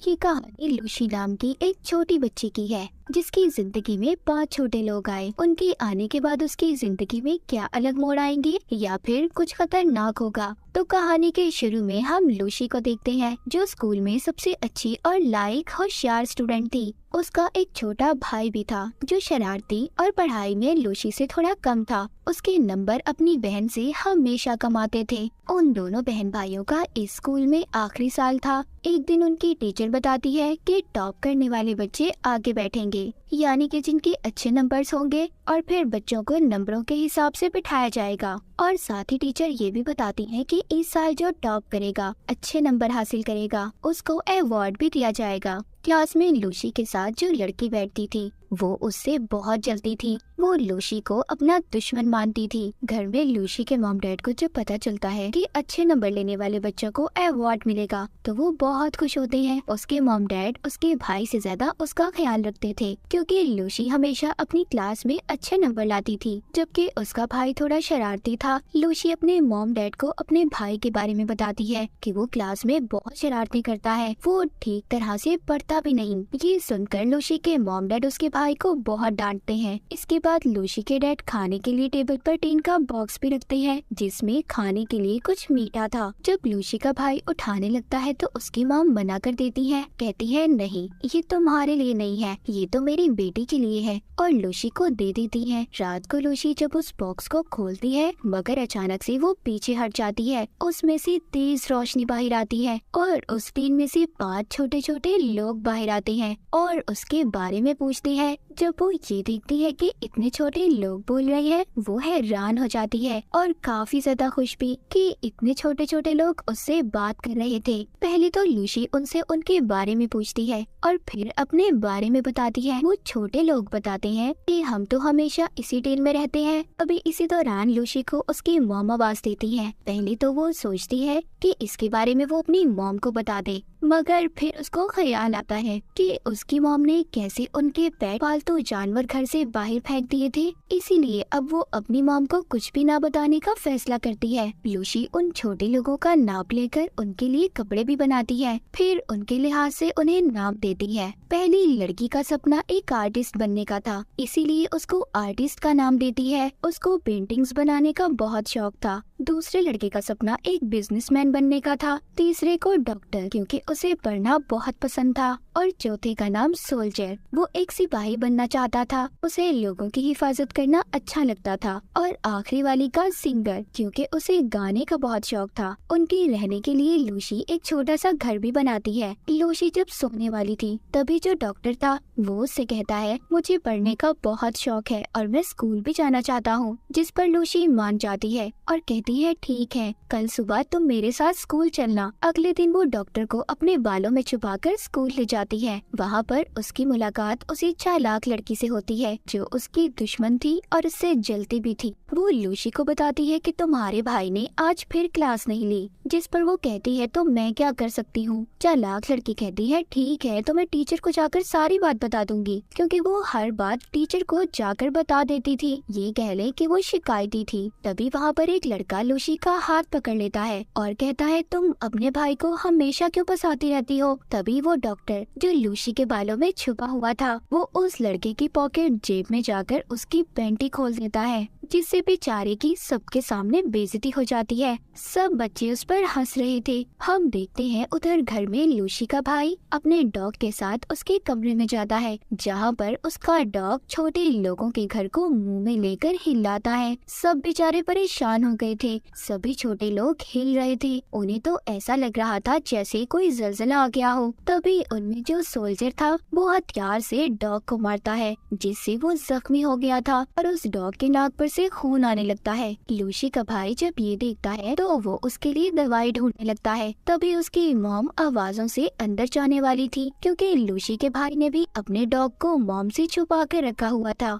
ये कहानी लूसी नाम की एक छोटी बच्ची की है जिसकी जिंदगी में 5 छोटे लोग आए। उनके आने के बाद उसकी जिंदगी में क्या अलग मोड़ आएंगे या फिर कुछ खतरनाक होगा। तो कहानी के शुरू में हम लूसी को देखते हैं जो स्कूल में सबसे अच्छी और लायक होशियार स्टूडेंट थी। उसका एक छोटा भाई भी था जो शरारती और पढ़ाई में लूसी से थोड़ा कम था। उसके नंबर अपनी बहन से हमेशा कम आते थे। उन दोनों बहन भाइयों का इस स्कूल में आखिरी साल था। एक दिन उनकी टीचर बताती है कि टॉप करने वाले बच्चे आगे बैठेंगे, यानी कि जिनके अच्छे नंबर्स होंगे, और फिर बच्चों को नंबरों के हिसाब से बिठाया जाएगा। और साथ ही टीचर ये भी बताती है कि इस साल जो टॉप करेगा, अच्छे नंबर हासिल करेगा, उसको अवार्ड भी दिया जाएगा। क्लास में लूसी के साथ जो लड़की बैठती थी वो उससे बहुत जलती थी। वो लूसी को अपना दुश्मन मानती थी। घर में लूसी के मॉम डैड को जब पता चलता है कि अच्छे नंबर लेने वाले बच्चों को अवार्ड मिलेगा तो वो बहुत खुश होते हैं। उसके मॉम डैड उसके भाई से ज्यादा उसका ख्याल रखते थे क्योंकि लूसी हमेशा अपनी क्लास में अच्छे नंबर लाती थी जबकि उसका भाई थोड़ा शरारती था। लूसी अपने मॉम डैड को अपने भाई के बारे में बताती है कि वो क्लास में बहुत शरारती करता है, वो ठीक तरह से पढ़ता भी नहीं। ये सुनकर लूसी के मॉम डैड उसके भाई को बहुत डांटते हैं। इसके बाद लूसी के डैड खाने के लिए टेबल पर टीन का बॉक्स भी रखते हैं जिसमें खाने के लिए कुछ मीठा था। जब लूसी का भाई उठाने लगता है तो उसकी मॉम मना कर देती है, कहती है नहीं, ये तुम्हारे लिए नहीं है, ये तो मेरी बेटी के लिए है, और लूसी को दे देती है। रात को लूसी जब उस बॉक्स को खोलती है मगर अचानक से वो पीछे हट जाती है। उसमें से तेज रोशनी बाहर आती है और उस टीन में से 5 छोटे छोटे लोग बाहर आते हैं और उसके बारे में पूछते हैं। जब वो ये देखती है कि इतने छोटे लोग बोल रहे हैं वो हैरान हो जाती है और काफी ज्यादा खुश भी कि इतने छोटे छोटे लोग उससे बात कर रहे थे। पहले तो लूसी उनसे उनके बारे में पूछती है और फिर अपने बारे में बताती है। वो छोटे लोग बताते हैं कि हम तो हमेशा इसी टीम में रहते हैं। अभी इसी दौरान लूसी को उसकी मॉम आवाज देती है। पहले तो वो सोचती है कि इसके बारे में वो अपनी मॉम को बता दे, मगर फिर उसको ख्याल आता है कि उसकी मॉम ने कैसे उनके पेट पालतू जानवर घर से बाहर फेंक दिए थे, इसीलिए अब वो अपनी मॉम को कुछ भी ना बताने का फैसला करती है। लूसी उन छोटे लोगों का नाप लेकर उनके लिए कपड़े भी बनाती है, फिर उनके लिहाज से उन्हें नाम देती है। पहली लड़की का सपना एक आर्टिस्ट बनने का था, इसीलिए उसको आर्टिस्ट का नाम देती है। उसको पेंटिंग्स बनाने का बहुत शौक था। दूसरे लड़के का सपना एक बिजनेसमैन बनने का था, तीसरे को डॉक्टर क्योंकि उसे पढ़ना बहुत पसंद था, और चौथे का नाम सोल्जर, वो एक सिपाही बनना चाहता था, उसे लोगों की हिफाजत करना अच्छा लगता था, और आखिरी वाली का सिंगर क्योंकि उसे गाने का बहुत शौक था। उनके रहने के लिए लूसी एक छोटा सा घर भी बनाती है। लूसी जब सोने वाली थी तभी जो डॉक्टर था वो उससे कहता है मुझे पढ़ने का बहुत शौक है और मैं स्कूल भी जाना चाहता हूँ, जिस पर लूसी मान जाती है और कहती है ठीक है, कल सुबह तुम मेरे साथ स्कूल चलना। अगले दिन वो डॉक्टर को अपने बालों में छुपाकर स्कूल ले जाती है। वहाँ पर उसकी मुलाकात उसी चालाक लड़की से होती है जो उसकी दुश्मन थी और उससे जलती भी थी। वो लूसी को बताती है कि तुम्हारे भाई ने आज फिर क्लास नहीं ली, जिस पर वो कहती है तो मैं क्या कर सकती हूँ। चालाक लड़की कहती है ठीक है, तो मैं टीचर को जाकर सारी बात बता दूंगी, क्योंकि वो हर बात टीचर को जाकर बता देती थी। ये कह ले कि वो शिकायती थी। तभी वहाँ पर एक लड़का लूसी का हाथ पकड़ लेता है और कहता है तुम अपने भाई को हमेशा क्यों फंसाती रहती हो। तभी वो डॉक्टर जो लूसी के बालों में छुपा हुआ था वो उस लड़के की पॉकेट जेब में जाकर उसकी पैंटी खोल देता है, जिससे बेचारे की सबके सामने बेइज्जती हो जाती है। सब बच्चे उस पर हंस रहे थे। हम देखते हैं उधर घर में लूसी का भाई अपने डॉग के साथ उसके कमरे में जाता है, जहाँ पर उसका डॉग छोटे लोगों के घर को मुंह में लेकर हिलाता है। सब बेचारे परेशान हो गए थे। सभी छोटे लोग हिल रहे थे। उन्हें तो ऐसा लग रहा था जैसे कोई जलजला आ गया हो। तभी उनमें जो सोल्जर था वो हथियार से डॉग को मारता है, जिससे वो जख्मी हो गया था और उस डॉग के नाक पर से खून आने लगता है। लूसी का भाई जब ये देखता है तो वो उसके लिए दवाई ढूंढने लगता है। तभी उसकी मॉम आवाजों से अंदर जाने वाली थी, क्योंकि लूसी के भाई ने भी अपने डॉग को मॉम से छुपा कर रखा हुआ था।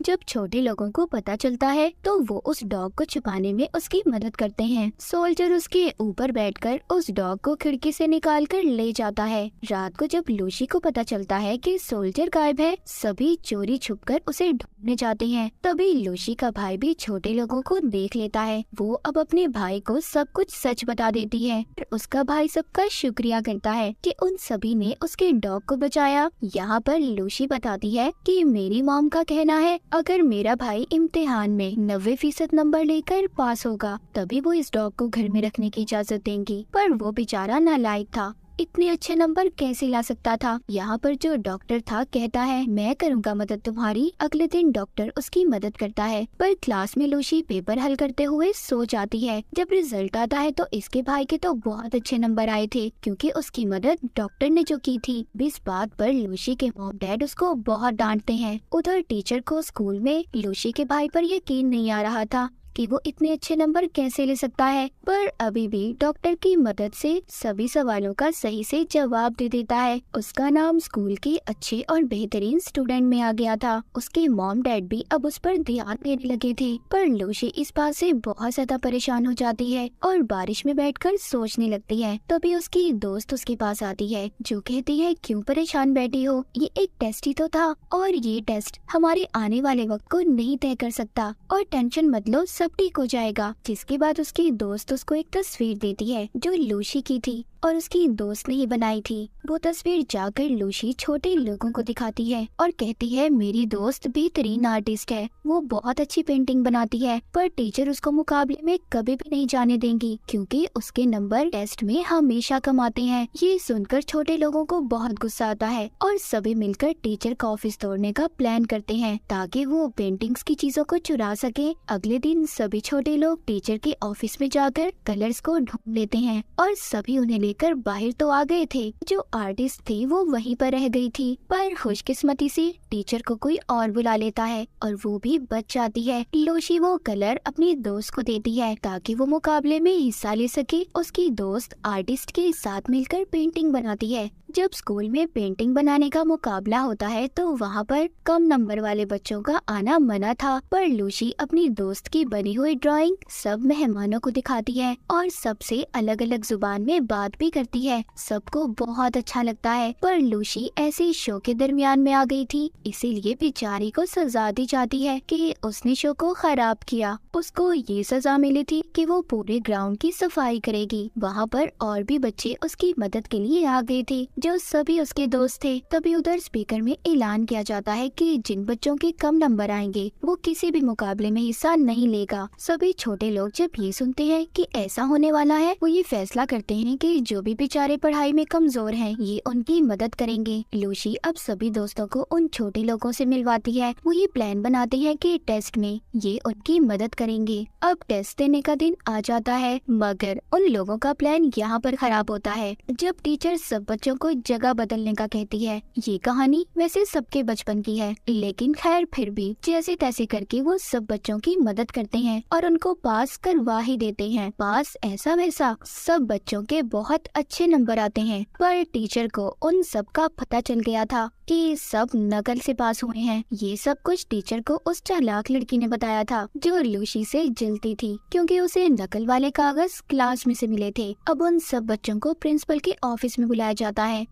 जब छोटे लोगों को पता चलता है तो वो उस डॉग को छुपाने में उसकी मदद करते हैं। सोल्जर उसके ऊपर बैठकर उस डॉग को खिड़की से निकालकर ले जाता है। रात को जब लूसी को पता चलता है कि सोल्जर गायब है, सभी चोरी छुपकर उसे ढूंढने जाते हैं। तभी लूसी का भाई भी छोटे लोगों को देख लेता है। वो अब अपने भाई को सब कुछ सच बता देती है। उसका भाई सबका शुक्रिया करता है कि उन सभी ने उसके डॉग को बचाया। यहाँ पर लूसी बताती है कि मेरी मॉम का कहना है अगर मेरा भाई इम्तिहान में 90% नंबर लेकर पास होगा तभी वो इस डॉग को घर में रखने की इजाजत देंगी, पर वो बेचारा नालायक था, इतने अच्छे नंबर कैसे ला सकता था। यहाँ पर जो डॉक्टर था कहता है मैं करूँगा मदद तुम्हारी। अगले दिन डॉक्टर उसकी मदद करता है, पर क्लास में लूसी पेपर हल करते हुए सो जाती है। जब रिजल्ट आता है तो इसके भाई के तो बहुत अच्छे नंबर आए थे क्योंकि उसकी मदद डॉक्टर ने जो की थी। इस बात पर लूसी के मॉम डैड उसको बहुत डांटते हैं। उधर टीचर को स्कूल में लूसी के भाई पर यकीन नहीं आ रहा था कि वो इतने अच्छे नंबर कैसे ले सकता है, पर अभी भी डॉक्टर की मदद से सभी सवालों का सही से जवाब दे देता है। उसका नाम स्कूल के अच्छे और बेहतरीन स्टूडेंट में आ गया था। उसके मॉम डैड भी अब उस पर ध्यान देने लगे थे, पर लूसी इस बात से बहुत ज्यादा परेशान हो जाती है और बारिश में बैठकर सोचने लगती है। तभी उसकी दोस्त उसके पास आती है जो कहती है क्यों परेशान बैठी हो, ये एक टेस्ट ही तो था और ये टेस्ट हमारे आने वाले वक्त को नहीं तय कर सकता और टेंशन मत लो, सब ठीक हो जाएगा। जिसके बाद उसकी दोस्त उसको एक तस्वीर देती है जो लूसी की थी और उसकी दोस्त ने ही बनाई थी। वो तस्वीर जाकर लूसी छोटे लोगों को दिखाती है और कहती है मेरी दोस्त बेहतरीन आर्टिस्ट है, वो बहुत अच्छी पेंटिंग बनाती है, पर टीचर उसको मुकाबले में कभी भी नहीं जाने देंगी क्योंकि उसके नंबर टेस्ट में हमेशा कम आते हैं। ये सुनकर छोटे लोगों को बहुत गुस्सा आता है और सभी मिलकर टीचर का ऑफिस तोड़ने का प्लान करते हैं ताकि वो पेंटिंग्स की चीजों को चुरा सके। अगले दिन सभी छोटे लोग टीचर के ऑफिस में जाकर कलर्स को ढूंढ लेते हैं और सभी उन्हें लेकर बाहर तो आ गए थे। जो आर्टिस्ट थी वो वहीं पर रह गई थी, पर खुशकिस्मती से टीचर को कोई और बुला लेता है और वो भी बच जाती है। लूसी वो कलर अपनी दोस्त को देती है ताकि वो मुकाबले में हिस्सा ले सके। उसकी दोस्त आर्टिस्ट के साथ मिलकर पेंटिंग बनाती है। जब स्कूल में पेंटिंग बनाने का मुकाबला होता है तो वहाँ पर कम नंबर वाले बच्चों का आना मना था, पर लूसी अपनी दोस्त की बनी हुई ड्राइंग सब मेहमानों को दिखाती है और सबसे अलग अलग जुबान में बात भी करती है। सबको बहुत अच्छा लगता है, पर लूसी ऐसे शो के दरमियान में आ गई थी, इसीलिए बेचारी को सजा दी जाती है कि उसने शो को खराब किया। उसको ये सजा मिली थी कि वो पूरे ग्राउंड की सफाई करेगी। वहाँ पर और भी बच्चे उसकी मदद के लिए आ गए थे जो सभी उसके दोस्त थे। तभी उधर स्पीकर में ऐलान किया जाता है कि जिन बच्चों के कम नंबर आएंगे वो किसी भी मुकाबले में हिस्सा नहीं लेगा। सभी छोटे लोग जब ये सुनते हैं कि ऐसा होने वाला है, वो ये फैसला करते हैं कि जो भी बेचारे पढ़ाई में कमजोर हैं, ये उनकी मदद करेंगे। लूसी अब सभी दोस्तों को उन छोटे लोगों से मिलवाती है। वो ये प्लान बनाते हैं कि टेस्ट में ये उनकी मदद करेंगे। अब टेस्ट देने का दिन आ जाता है, मगर उन लोगों का प्लान यहाँ पर खराब होता है। जब टीचर सब बच्चों को जगह बदलने का कहती है। ये कहानी वैसे सबके बचपन की है, लेकिन खैर फिर भी जैसे तैसे करके वो सब बच्चों की मदद करते हैं और उनको पास करवा ही देते हैं। पास ऐसा वैसा सब बच्चों के बहुत अच्छे नंबर आते हैं, पर टीचर को उन सब का पता चल गया था कि सब नकल से पास हुए हैं। ये सब कुछ टीचर को उस चालाक लड़की ने बताया था जो लूसी से जलती थी क्योंकि उसे नकल वाले कागज क्लास में से मिले थे। अब उन सब बच्चों को प्रिंसिपल के ऑफिस में बुलाया जाता है।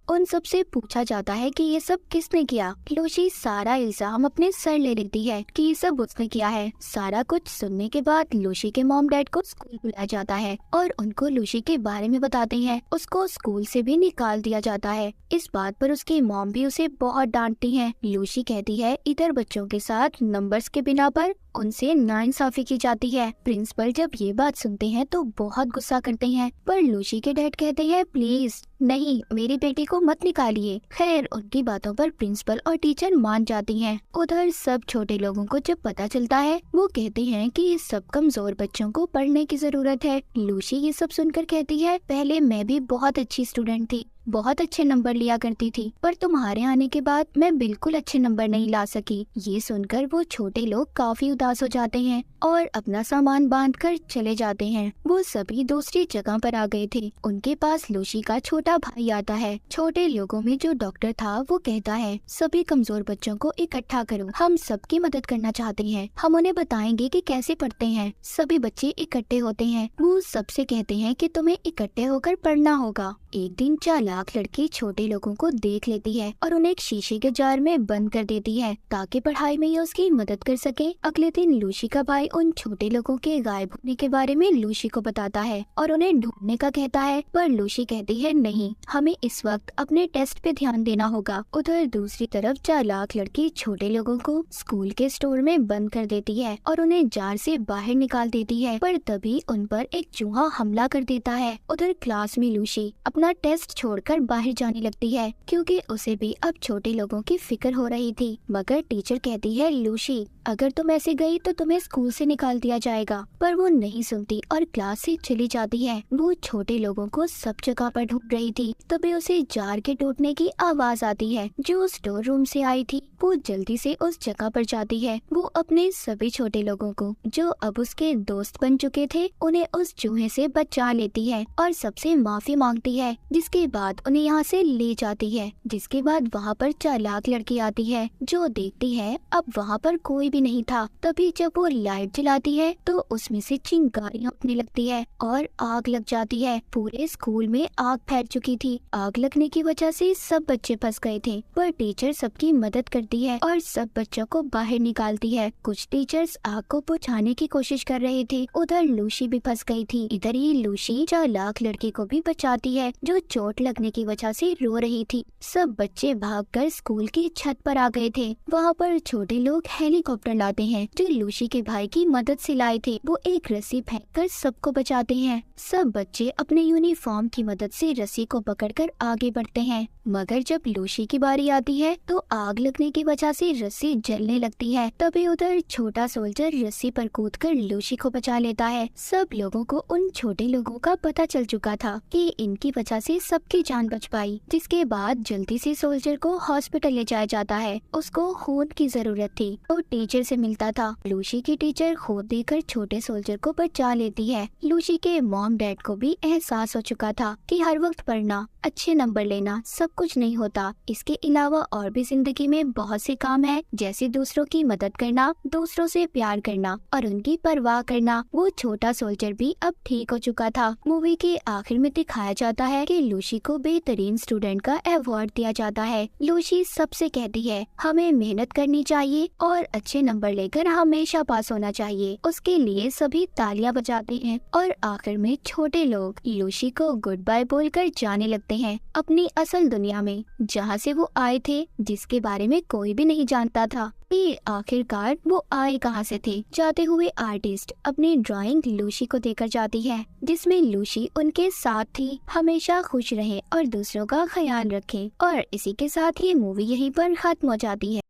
उन सब से पूछा जाता है कि ये सब किसने किया। लूसी सारा इल्जाम अपने सर ले लेती है कि ये सब उसने किया है। सारा कुछ सुनने के बाद लूसी के मॉम डैड को स्कूल बुलाया जाता है और उनको लूसी के बारे में बताते हैं। उसको स्कूल से भी निकाल दिया जाता है। इस बात पर उसकी मॉम भी उसे बहुत डांटती है। लूसी कहती है इधर बच्चों के साथ नंबर्स के बिना पर उनसे नाइंसाफी की जाती है। प्रिंसिपल जब ये बात सुनते हैं तो बहुत गुस्सा करते हैं, पर लूसी के डैड कहते हैं प्लीज नहीं, मेरी बेटी को मत निकालिए। खैर उनकी बातों पर प्रिंसिपल और टीचर मान जाती हैं। उधर सब छोटे लोगों को जब पता चलता है वो कहते हैं कि सब कमजोर बच्चों को पढ़ने की जरूरत है। लूसी ये सब सुनकर कहती है पहले मैं भी बहुत अच्छी स्टूडेंट थी, बहुत अच्छे नंबर लिया करती थी, पर तुम्हारे आने के बाद मैं बिल्कुल अच्छे नंबर नहीं ला सकी। ये सुनकर वो छोटे लोग काफी उदास हो जाते हैं और अपना सामान बांधकर चले जाते हैं। वो सभी दूसरी जगह पर आ गए थे। उनके पास लूसी का छोटा भाई आता है। छोटे लोगों में जो डॉक्टर था वो कहता है, सभी कमजोर बच्चों को इकट्ठा करो, हम सबकी मदद करना चाहते हैं, हम उन्हें बताएंगे कि कैसे पढ़ते हैं। सभी बच्चे इकट्ठे होते हैं। वो सबसे कहते हैं कि तुम्हें इकट्ठे होकर पढ़ना होगा। एक दिन चालाक लड़की छोटे लोगों को देख लेती है और उन्हें एक शीशे के जार में बंद कर देती है ताकि पढ़ाई में ये उसकी मदद कर सके। अगले दिन लूसी का भाई उन छोटे लोगों के गायब होने के बारे में लूसी को बताता है और उन्हें ढूंढने का कहता है, पर लूसी कहती है नहीं, हमें इस वक्त अपने टेस्ट पे ध्यान देना होगा। उधर दूसरी तरफ चालाक लड़की छोटे लोगों को स्कूल के स्टोर में बंद कर देती है और उन्हें जार से बाहर निकाल देती है, पर तभी उन पर एक चूहा हमला कर देता है। उधर क्लास में लूसी अपना टेस्ट छोड़कर बाहर जाने लगती है क्योंकि उसे भी अब छोटे लोगों की फिक्र हो रही थी। मगर टीचर कहती है, लूसी अगर तुम ऐसे गई तो तुम्हें स्कूल से निकाल दिया जाएगा। पर वो नहीं सुनती और क्लास से चली जाती है। वो छोटे लोगों को सब जगह पर ढूंढ रही थी, तभी उसे जार के टूटने की आवाज आती है जो स्टोर रूम से आई थी। वो जल्दी से उस जगह पर जाती है। वो अपने सभी छोटे लोगों को जो अब उसके दोस्त बन चुके थे उन्हें उस चूहे से बचा लेती है और सबसे माफी मांगती है, जिसके बाद उन्हें यहाँ से ले जाती है। जिसके बाद वहाँ पर चालाक लड़की आती है जो देखती है अब वहाँ पर कोई भी नहीं था। तभी जब वो लाइट जलाती है तो उसमें से चिंगारियां उठने लगती है और आग लग जाती है। पूरे स्कूल में आग फैल चुकी थी। आग लगने की वजह से सब बच्चे फंस गए थे, पर टीचर सबकी मदद करती है और सब बच्चों को बाहर निकालती है। कुछ टीचर्स आग को बुझाने की कोशिश कर रहे थे। उधर लूसी भी फंस गई थी। इधर ही लूसी चालाक लड़की को भी बचाती है जो चोट लगने की वजह से रो रही थी। सब बच्चे भागकर स्कूल की छत पर आ गए थे। वहाँ पर छोटे लोग हेलीकॉप्टर लाते हैं जो लूसी के भाई की मदद से लाए थे। वो एक रस्सी फेंककर सबको बचाते हैं। सब बच्चे अपने यूनिफॉर्म की मदद से रस्सी को पकड़कर आगे बढ़ते हैं। मगर जब लूसी की बारी आती है तो आग लगने की वजह से रस्सी जलने लगती है। तभी उधर छोटा सोल्जर रस्सी पर कूदकर लूसी को बचा लेता है। सब लोगों को उन छोटे लोगों का पता चल चुका था कि इनकी वजह से सबकी जान बच पाई। जिसके बाद जल्दी से सोल्जर को हॉस्पिटल ले जाया जाता है। उसको खून की जरूरत थी तो टीचर से मिलता था। लूसी की टीचर खून देकर छोटे सोल्जर को बचा लेती है। लूसी के मॉम डैड को भी एहसास हो चुका था कि हर वक्त पढ़ना, अच्छे नंबर लेना सब कुछ नहीं होता। इसके अलावा और भी जिंदगी में बहुत से काम है, जैसे दूसरों की मदद करना, दूसरों से प्यार करना और उनकी परवाह करना। वो छोटा सोल्जर भी अब ठीक हो चुका था। मूवी के आखिर में दिखाया जाता है कि लूसी को बेहतरीन स्टूडेंट का अवार्ड दिया जाता है। लूसी सबसे कहती है हमें मेहनत करनी चाहिए और अच्छे नंबर लेकर हमेशा पास होना चाहिए। उसके लिए सभी तालियां बजाते हैं और आखिर में छोटे लोग लूसी को गुड बाय बोलकर जाने लगते हैं अपनी असल दुनिया में, जहाँ से वो आए थे, जिसके बारे में कोई भी नहीं जानता था कि आखिरकार वो आए कहाँ से थे। जाते हुए आर्टिस्ट अपनी ड्राइंग लूसी को देकर जाती है जिसमें लूसी उनके साथ थी। हमेशा खुश रहे और दूसरों का ख्याल रखें। और इसी के साथ ये मूवी यहीं पर खत्म हो जाती है।